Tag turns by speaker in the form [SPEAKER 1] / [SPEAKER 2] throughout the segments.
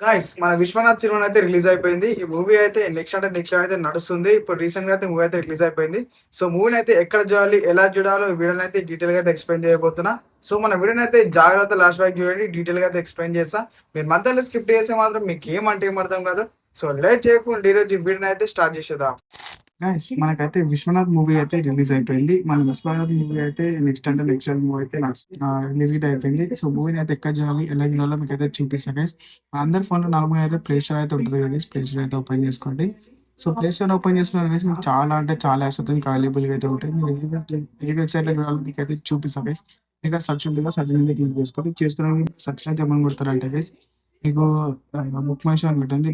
[SPEAKER 1] Guys మన 'Vishwanath' cinema అయితే release అయిపోయింది. ఈ మూవీ అయితే నెక్స్ట్ అంటే నెక్స్ట్ అయితే నడుస్తుంది. ఇప్పుడు రీసెంట్‌గా అయితే మూవీ అయితే రిలీజ్ అయిపోయింది. సో మూవీని అయితే ఎక్కడ చూడాలి, ఎలా చూడాలో ఈ వీడియోలో అయితే డీటెయిల్‌గా అయితే ఎక్స్‌ప్లెయిన్ చేయబోతున్నా. సో మన వీడియోని అయితే జాగ్రత్త లాస్ట్ వరకు చూడండి. డీటెయిల్‌గా అయితే ఎక్స్‌ప్లెయిన్ చేస్తా. మీరు మధ్యలో స్కిప్ చేస్తే మాత్రం మీకు ఏమంటే ఏం అర్థం కాదు. సో లేట్ చేయకుండా ఈరోజు ఈ వీడియోని అయితే స్టార్ట్ చేసేద్దాం. గైస్ మనకైతే 'విశ్వనాథ్' మూవీ అయితే రిలీజ్ అయిపోయింది. మన 'విశ్వనాథ్' మూవీ అయితే నెక్స్ట్ అంటే నెక్స్ట్ మూవీ అయితే రిలీజ్ గిట్ట అయిపోయింది. సో మూవీని అయితే ఎక్కడ చూడాలి, ఎలా చూడాలో మీకైతే చూపిస్తా గైస్. అందరి ఫోన్‌లో నార్మల్‌గా అయితే ప్లే స్టోర్ అయితే ఉంటది కదా గైస్. ప్లే స్టోర్ అయితే ఓపెన్ చేసుకోండి. సో ప్లే స్టోర్ ఓపెన్ చేసుకున్నారు గైస్ మీకు చాలా అంటే చాలా యాప్స్ అయితే మీకు అవైలబుల్‌గా అయితే ఉంటాయి. మీరు ఏ వెబ్‌సైట్‌లో చూడాలో మీకైతే చూపిస్తా గైస్. మీకు సెర్చ్ ఉంటుంది కదా, సెర్చ్ మీద క్లిక్ చేసుకోండి. చేసుకున్నాక సెర్చ్‌లో అయితే ఏమని కొడతారంటే గైస్ మీకు బుక్ మై షో అని పెట్టండి.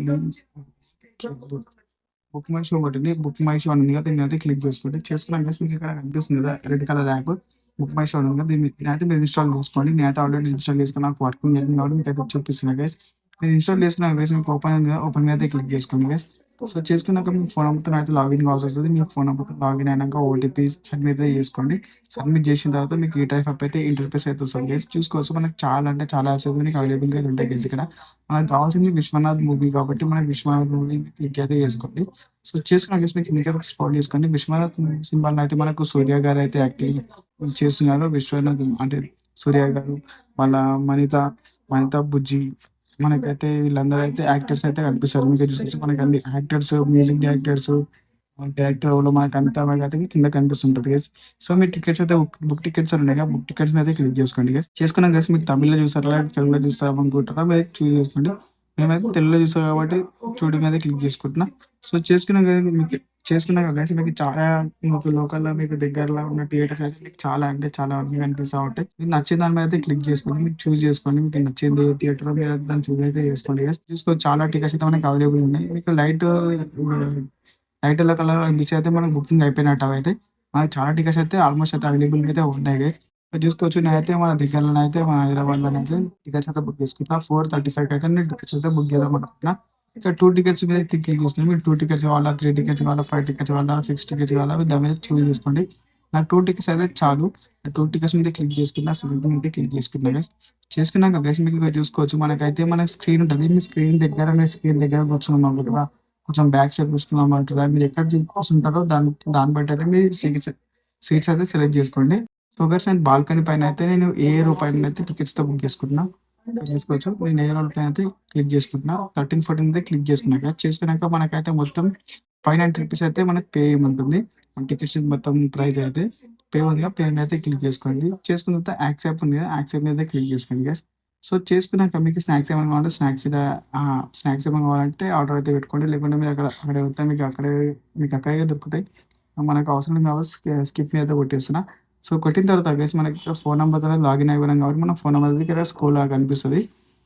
[SPEAKER 1] బుక్ మై షో ఒకటి బుక్ మై షో అని ఉంది కదా, దీన్ని అయితే క్లిక్ చేసుకోండి. చేసుకున్నాక గైస్ మీకు ఇక్కడ కనిపిస్తుంది కదా red colour app book my show ఉంది కదా, దీన్నైతే మీరు ఇన్‌స్టాల్ చేసుకోండి. నేనైతే ఆల్రెడీ ఇన్‌స్టాల్ చేసుకున్నా. నాకు వర్కింగ్ జరిగింది కాబట్టి మీకైతే చూపిస్తున్నా గైస్. మీరు ఇన్‌స్టాల్ చేసుకున్నాక గైస్ మీకు ఓపెన్ అయింది కదా, ఓపెన్ మీద అయితే క్లిక్ చేసుకోండి గైస్. సో చేసుకున్నాక మీ ఫోన్ నెంబర్‌తో అయితే లాగిన్ కావాల్సి వస్తది. మీ ఫోన్ నెంబర్‌తో లాగిన్ అయినాక ఓటీపీ సబ్మిట్ అయితే చేసుకోండి. సబ్మిట్ చేసిన తర్వాత మీకు ఈ టైప్ అప్ అయితే ఇంటర్ఫేస్ అయితే వస్తది గైస్. చూసుకోవచ్చు మనకు చాలా అంటే చాలా యాప్స్ అయితే మీకు అవైలబుల్‌గా అయితే ఉంటాయి గైస్ ఇక్కడ. మనకు కావాల్సింది 'విశ్వనాథ్' మూవీ కాబట్టి మనకి 'విశ్వనాథ్' మూవీ క్లిక్ అయితే చేసుకోండి. సో చేసుకున్నాక గైస్ మీకు కిందకైతే స్క్రోల్ చేసుకోండి. 'విశ్వనాథ్' సినిమాలో అయితే మనకు 'సూర్య' గారైతే యాక్టింగ్ చేస్తున్నారు. 'విశ్వనాథ్' అంటే 'సూర్య' గారు, వాళ్ళ మనిత బుజ్జి మనకైతే వీళ్ళందరూ అయితే యాక్టర్స్ అయితే కనిపిస్తారు. మీకే చూసుకోవచ్చు మనకి అన్ని యాక్టర్స్, మ్యూజిక్ డైరెక్టర్స్, డైరెక్టర్ ఎవరో మనకంతా మనకైతే కింద కనిపిస్తుంటది గైస్. సో మీ టికెట్స్ అయితే బుక్ టికెట్స్ అని ఉన్నాయి కదా, బుక్ టికెట్స్ మీద క్లిక్ చేసుకోండి గైస్. చేసుకున్నాక గైస్ మీకు తమిళ్‌లో చూస్తారా లేకపోతే తెలుగులో చూస్తారా అనుకుంటారా మీరు చూజ్ చేసుకోండి. మేమైతే తెలుగులో చూస్తాం కాబట్టి చూడు మీద క్లిక్ చేసుకుంటున్నా. సో చేసుకున్నాక గైస్ మీకు చాలా మీకు లోకల్‌లో మీకు దగ్గరలో ఉన్న థియేటర్స్ అయితే మీకు చాలా అంటే చాలా అన్నీ కనిపిస్తా ఉంటాయి. మీకు నచ్చిన దాని మీద అయితే క్లిక్ చేసుకోండి. మీకు చూజ్ చేసుకోండి. మీకు నచ్చింది ఏ థియేటరో మీరు దాన్ని చూజ్ అయితే చేసుకోండి గైస్. చూసుకోవచ్చు చాలా టికెట్స్ అయితే మనకి అవైలబుల్ ఉన్నాయి. మీకు లైట్ యెల్లో కలర్ బీచ్ అయితే మనకు బుకింగ్ అయిపోయినట్టు అవైతే. మనకు చాలా టికెట్స్ అయితే ఆల్మోస్ట్ అయితే అవైలబుల్‌గా అయితే ఉన్నాయి గైస్. చూసుకోవచ్చు నేనైతే మన దగ్గరలోనైతే మన హైదరాబాద్‌లోనైతే టికెట్స్ అయితే బుక్ చేసుకున్నా. 4:35కి అయితే నేను టికెట్స్ అయితే బుక్ చేద్దాం అనుకుంటున్నా. ఇక్కడ 2 టికెట్స్ మీద క్లిక్ చేసుకొని మీరు 2 టికెట్స్ కావాలా, 3 టికెట్స్ కావాలా, 5 టికెట్స్ కావాలా, 6 టికెట్స్ కావాలా మీరు దాని మీద చూజ్ చేసుకోండి. నాకు 2 టికెట్స్ అయితే చాలు. 2 టికెట్స్ మీద క్లిక్ చేసుకున్నా. సిలెక్ట్ మీద క్లిక్ చేసుకున్నా గైస్. చేసుకున్నాక గైస్ మీకు ఇక్కడ చూసుకోవచ్చు మనకైతే మన స్క్రీన్ ఉంటది. మీ స్క్రీన్ దగ్గర కూర్చున్నాం అనుకుంటారా, కొంచెం బ్యాక్ సైడ్ కూర్చున్నామంటారా, మీరు ఎక్కడ కూర్చుంటారో దాన్ని బట్టి అయితే మీ సీట్స్ అయితే సెలెక్ట్ చేసుకోండి. సో గైస్ నేను బాల్కనీ పైన అయితే నేను ఏ రో పైన అయితే టికెట్స్‌తో బుక్ చేసుకుంటున్నా. ఇక్కడ చూసుకోవచ్చు. నేను ఏ రోల్ పైన అయితే క్లిక్ చేసుకుంటున్నా. 13, 14 మీద క్లిక్ చేసుకున్నాక చేసుకున్నాక మనకైతే మొత్తం ₹590 అయితే మనకు పే చేయమంటుంది. మన టికెట్స్ మొత్తం ప్రైస్ అయితే పే ఉందిగా, పే మీద అయితే క్లిక్ చేసుకోండి. చేసుకున్న తర్వాత యాక్సెప్ట్ ఉంది కదా, యాక్సెప్ట్ మీద క్లిక్ చేసుకోండి గైస్. సో చేసుకున్నాక మీకు స్నాక్స్ ఏమైనా కావాలంటే స్నాక్స్ ఏమైనా కావాలంటే ఆర్డర్ అయితే పెట్టుకోండి. లేకుంటే మీరు అక్కడే వస్తే మీకు అక్కడే దొరుకుతాయి. మనకు అవసరం కాబట్టి స్కిప్ మీద అయితే కొట్టేస్తున్నా. సో కొట్టిన తర్వాత గైస్ మనకి ఫోన్ నంబర్‌తోనే లాగిన్ అవ్వడం కాబట్టి మన ఫోన్ నంబర్ దగ్గర స్క్రోల్ కనిపిస్తది.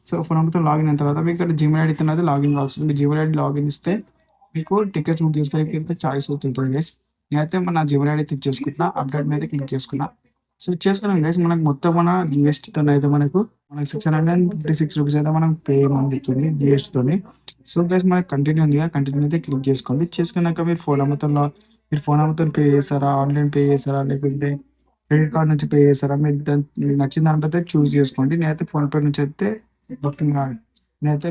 [SPEAKER 1] సో ఫోన్ నంబర్‌తో లాగిన్ అయిన తర్వాత మీకు ఇక్కడ జీమెయిల్ ఐడీతోని అయితే లాగిన్ కావాల్సింది. మీ జీమెయిల్ ఐడీ లాగిన్ ఇస్తే మీకు టికెట్స్ బుక్ చేసుకోవడానికి అయితే చాయిస్ అయితే ఉంటది గైస్. నేనైతే నా జీమెయిల్ ఐడీ అయితే ఇచ్చేసుకుంటున్నా. అప్‌డేట్ మీద క్లిక్ చేసుకున్నా. సో చేసుకున్నాం గైస్ మనకు మొత్తం మన జీఎస్టీతోనైతే మనకు ₹656 అయితే మనం పే చేయమని చెప్తుంది జీఎస్టీతోని. సో గైస్ మనకు కంటిన్యూ ఉంది కదా, కంటిన్యూ మీద క్లిక్ చేసుకోండి. చేసుకున్నాక మీరు ఫోన్ నంబర్‌తోని పే చేస్తారా? ఆన్‌లైన్ పే చేస్తారా? లేకుంటే క్రెడిట్ కార్డ్ నుంచి పే చేస్తారా? మీకు నచ్చిన దాంట్లో అయితే చూజ్ చేసుకోండి. నేనైతే ఫోన్‌పే నుంచి అయితే బుకింగ్ కాదు. నేనైతే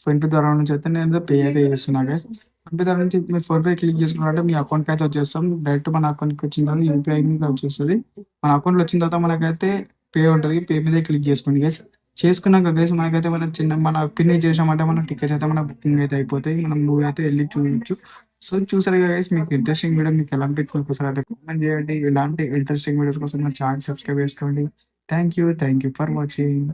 [SPEAKER 1] ఫోన్‌పే ద్వారా నుంచి అయితే నేనైతే పే అయితే చేస్తున్నా గైస్. ఫోన్‌పే ద్వారా నుంచి మీరు ఫోన్‌పే క్లిక్ చేసుకున్నారంటే మీ అకౌంట్‌కి అయితే వచ్చేస్తాం. డైరెక్ట్ మన అకౌంట్‌కి వచ్చిన తర్వాత యూపీఐ మీద వచ్చేస్తది. మన అకౌంట్‌లో వచ్చిన తర్వాత మనకైతే పే ఉంటది. పే మీద క్లిక్ చేసుకోండి గైస్. చేసుకున్నాక గైస్ మనకైతే మన పిన్ చేసామంటే మన టికెట్స్ అయితే మన బుకింగ్ అయితే అయిపోతాయి. మనం మూవీ అయితే ఎళ్లి చూడొచ్చు. సో చూసారు కదా గైస్ మీకు ఇంట్రెస్టింగ్ వీడియో మీకు ఎలా అనిపించిందో ఒకసారి అయితే కామెంట్ చేయండి. ఇలాంటి ఇంట్రెస్టింగ్ వీడియోస్ కోసం మన ఛానెల్ సబ్స్క్రైబ్ చేసుకోండి. Thank you for watching.